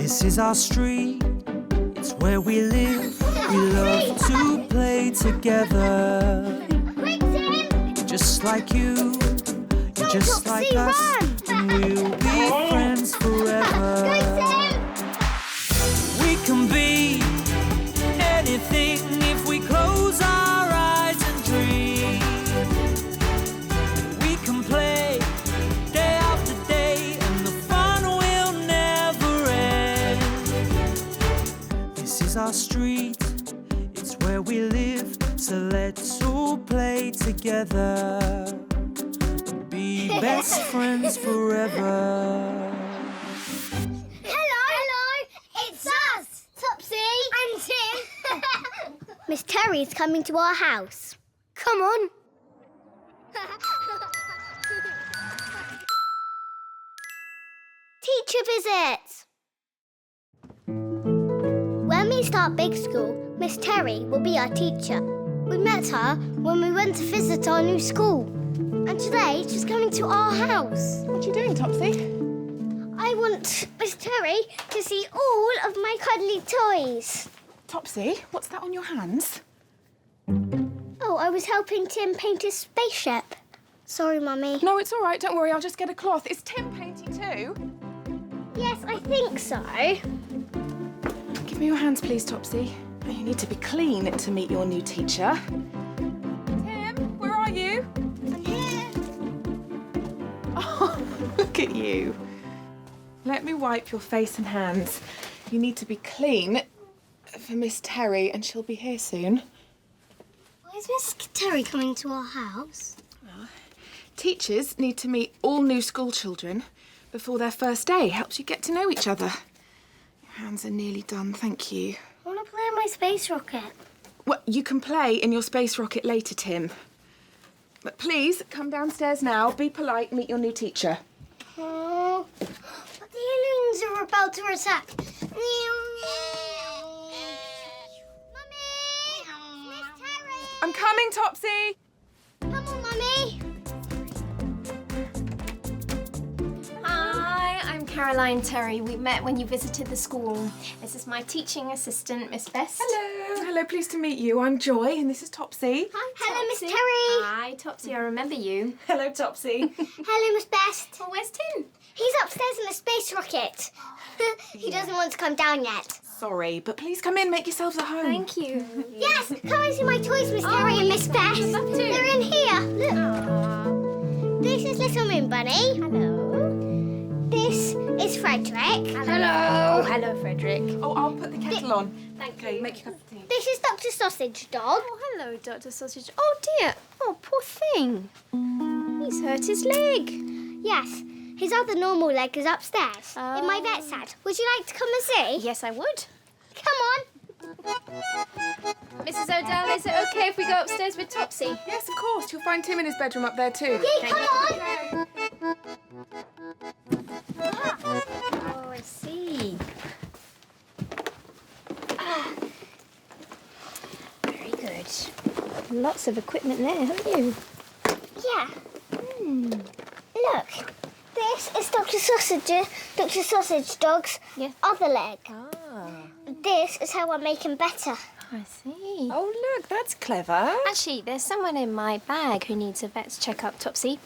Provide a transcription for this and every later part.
This is our street, it's where we live. We love to play together. Quick, Tim! Just like you, and just Topsy, like us, run! and we'll be friends forever. Go, Tim! We can be anything if we close our eyes and dream. We can play day after day, and the fun will never end. This is our street, it's where we live, so let's all play together. Be best friends forever. Hello! It's us! Topsy! And Tim! Miss Terry's coming to our house. Come on. Teacher visit! When we start big school, Miss Terry will be our teacher. We met her when we went to visit our new school. And today she's coming to our house. What are you doing, Topsy? I want Miss Terry to see all of my cuddly toys. Topsy, what's that on your hands? Oh, I was helping Tim paint his spaceship. Sorry, Mummy. No, it's all right. Don't worry. I'll just get a cloth. Is Tim painting too? Yes, I think so. Give me your hands, please, Topsy. You need to be clean to meet your new teacher. Tim, where are you? I'm here. Oh, look at you. Let me wipe your face and hands. You need to be clean for Miss Terry, and she'll be here soon. Why is Miss Terry coming to our house? Teachers need to meet all new school children before their first day. Helps you get to know each other. Your hands are nearly done, thank you. I want to play on my space rocket. Well, you can play in your space rocket later, Tim. But please, come downstairs now, be polite, meet your new teacher. Oh, but the aliens are about to attack. Mummy! Miss Terry! I'm coming, Topsy! Come on, Mummy! Hi, I'm Caroline Terry. We met when you visited the school. This is my teaching assistant, Miss Best. Hello. Hello, pleased to meet you. I'm Joy, and this is Topsy. Hi, hello, Miss Topsy. Terry. Hi, Topsy, I remember you. Hello, Topsy. Hello, Miss Best. Oh, where's Tim? He's upstairs in the space rocket. He doesn't want to come down yet. Sorry, but please come in, make yourselves at home. Thank you. Yes, come and see my toys, Miss Terry and Miss Best. I'd love to. They're in here. Look. Aww. This is Little Moon Bunny. Hello. This is Frederick. Hello. Oh, hello, Frederick. Oh, I'll put the kettle on. Thank Okay, you. make your cup of tea. This is Dr. Sausage Dog. Oh, hello, Dr. Sausage. Oh, dear. Oh, poor thing. He's hurt his leg. Yes, his other normal leg is upstairs in my vet set. Would you like to come and see? Yes, I would. Come on. Mrs. O'Dell, is it okay if we go upstairs with Topsy? Yes, of course. You'll find Tim in his bedroom up there too. Yeah, come on. Oh, I see. Very good. Lots of equipment there, haven't you? Yeah. Look, this is Dr. Sausage Dog's other leg. Ah, This is how I make him better. I see. Oh, look, that's clever. Actually, there's someone in my bag who needs a vet's checkup, Topsy.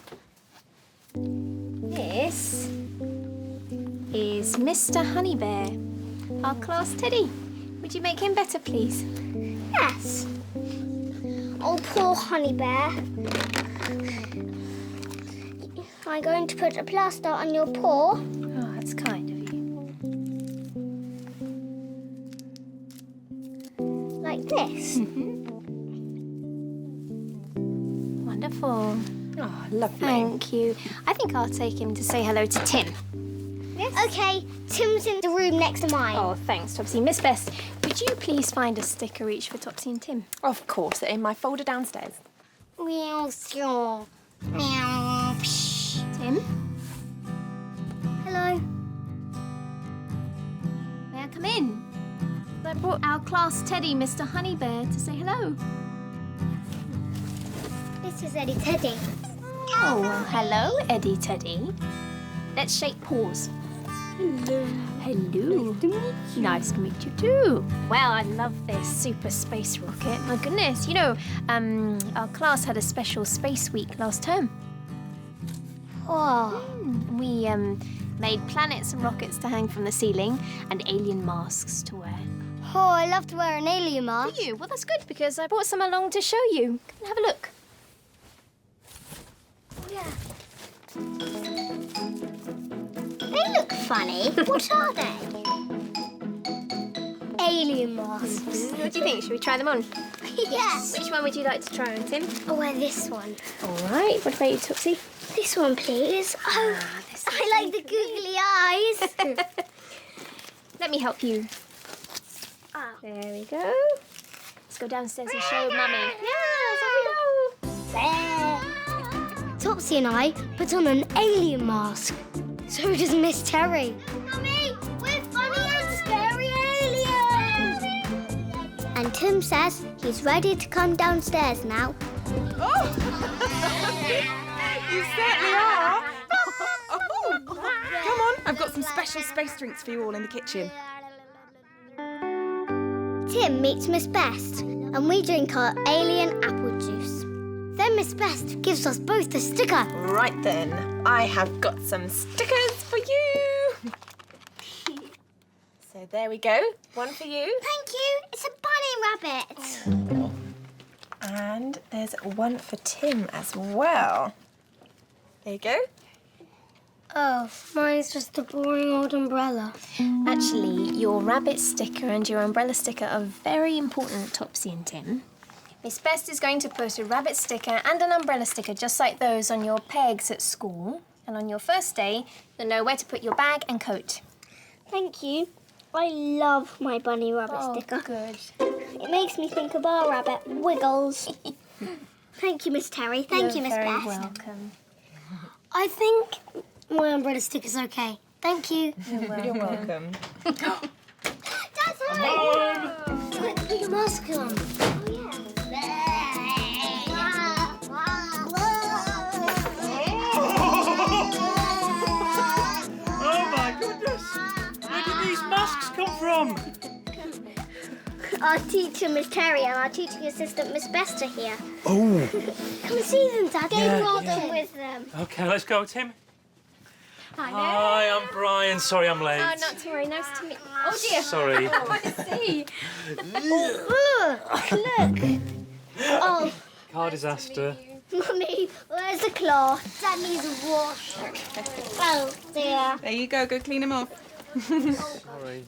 This is Mr. Honeybear, our class teddy. Would you make him better, please? Yes. Oh, poor honey bear. I'm going to put a plaster on your paw. Oh, that's kind of you. Like this. Wonderful. Oh, lovely. Thank you. I think I'll take him to say hello to Tim. Yes. Okay, Tim's in the room next to mine. Oh, thanks, Topsy. Miss Best, would you please find a sticker each for Topsy and Tim? Of course, in my folder downstairs. Meow, meow, meow. Psh. Tim, Hello. may I come in? I brought our class teddy, Mr. Honeybear, to say hello. This is Eddie Teddy. Oh, well, hello, Eddie Teddy. Let's shake paws. Hello. Nice to meet you too. Well, I love this super space rocket. My goodness, you know, our class had a special space week last term. Oh, We made planets and rockets to hang from the ceiling and alien masks to wear. I love to wear an alien mask. Do you? Well, that's good because I brought some along to show you. Come and have a look. Yeah. They look funny. What are they? Alien masks. What do you think? Should we try them on? Yes. Which one would you like to try on, Tim? I'll wear this one. All right. What about you, Topsy? This one, please. Oh, This I like the googly eyes. Let me help you. Oh. There we go. Let's go downstairs and show Mummy. Yes, off we go. Topsy and I put on an alien mask. So does Miss Terry. Mummy, we're funny and scary aliens! And Tim says he's ready to come downstairs now. Oh! You certainly are. Oh. Come on, I've got some special space drinks for you all in the kitchen. Tim meets Miss Best, and we drink our alien apple juice. Then Miss Best gives us both a sticker. Right then, I have got some stickers for you. So there we go, one for you. Thank you. It's a bunny rabbit. And there's one for Tim as well. There you go. Oh, mine's just a boring old umbrella. Actually, your rabbit sticker and your umbrella sticker are very important, Topsy and Tim. Miss Best is going to put a rabbit sticker and an umbrella sticker just like those on your pegs at school. And on your first day, you'll know where to put your bag and coat. Thank you. I love my bunny rabbit sticker. Good. It makes me think of our rabbit, Wiggles. Thank you, Miss Terry. Thank you, Miss You're very Best. welcome. I think my umbrella sticker's okay. Thank you. You're welcome. That's right. Put your mask on. Oh my goodness! Where did these masks come from? Our teacher, Miss Terry, and our teaching assistant, Miss Best, are here. Oh. Come and see them, Dad. They brought yeah. them with them. Okay, let's go, Tim. Hi, Hi, I'm Brian. Sorry I'm late. Oh, not to worry. Nice to meet you. Oh, dear. Sorry. Oh, I see. Look. Oh, Car disaster. Mummy, where's the cloth? That needs a wash. Oh, dear. There you go clean them off. Sorry.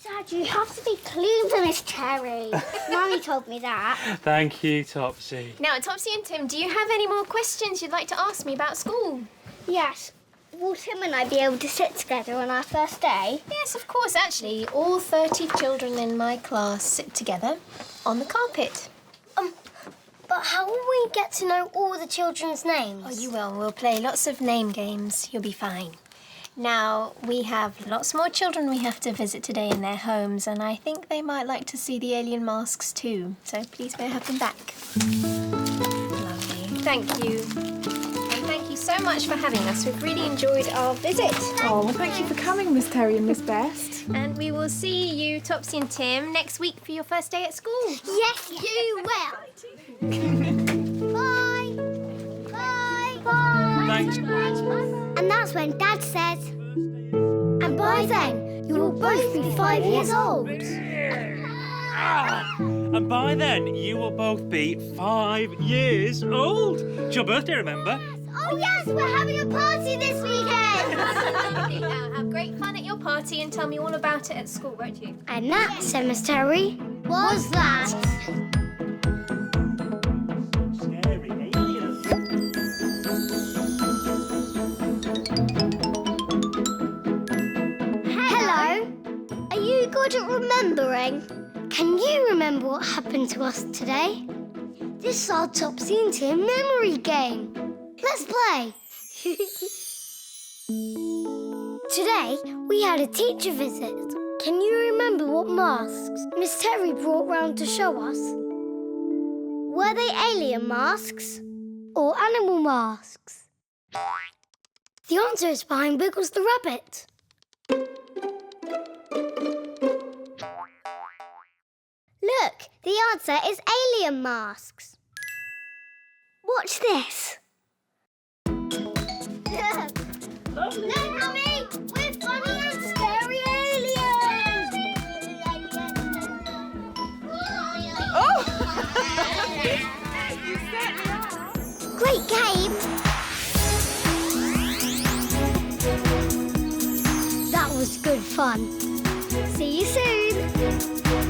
Dad, you have to be clean for Miss Terry. Mummy told me that. Thank you, Topsy. Now, Topsy and Tim, do you have any more questions you'd like to ask me about school? Yes. Will Tim and I be able to sit together on our first day? Yes, of course. Actually, all 30 children in my class sit together on the carpet. But how will we get to know all the children's names? Oh, you will. We'll play lots of name games. You'll be fine. Now, we have lots more children we have to visit today in their homes, and I think they might like to see the alien masks too. So please may I have them back. Lovely. Thank you. And thank you so much for having us. We've really enjoyed our visit. Oh, well, thank you for coming, Miss Terry and Miss Best. And we will see you, Topsy and Tim, next week for your first day at school. Yes, you will. Bye. Bye. Bye. Thanks. And that's when Dad says, and by then, you will both be 5 years old. And by then, you will both be 5 years old. It's your birthday, remember? Oh, yes, we're having a party this weekend. Now, have great fun at your party and tell me all about it at school, won't you? And that, said Miss Terry, was that. Scary aliens. Hello. Are you good at remembering? Can you remember what happened to us today? This is our Topsy and Tim memory game. Let's play. Today, we had a teacher visit. Can you remember what masks Miss Terry brought round to show us? Were they alien masks or animal masks? The answer is behind Wiggles the rabbit. Look, the answer is alien masks. Watch this. Look, Mummy! We're funny and scary aliens! You certainly are. Great game! That was good fun. See you soon!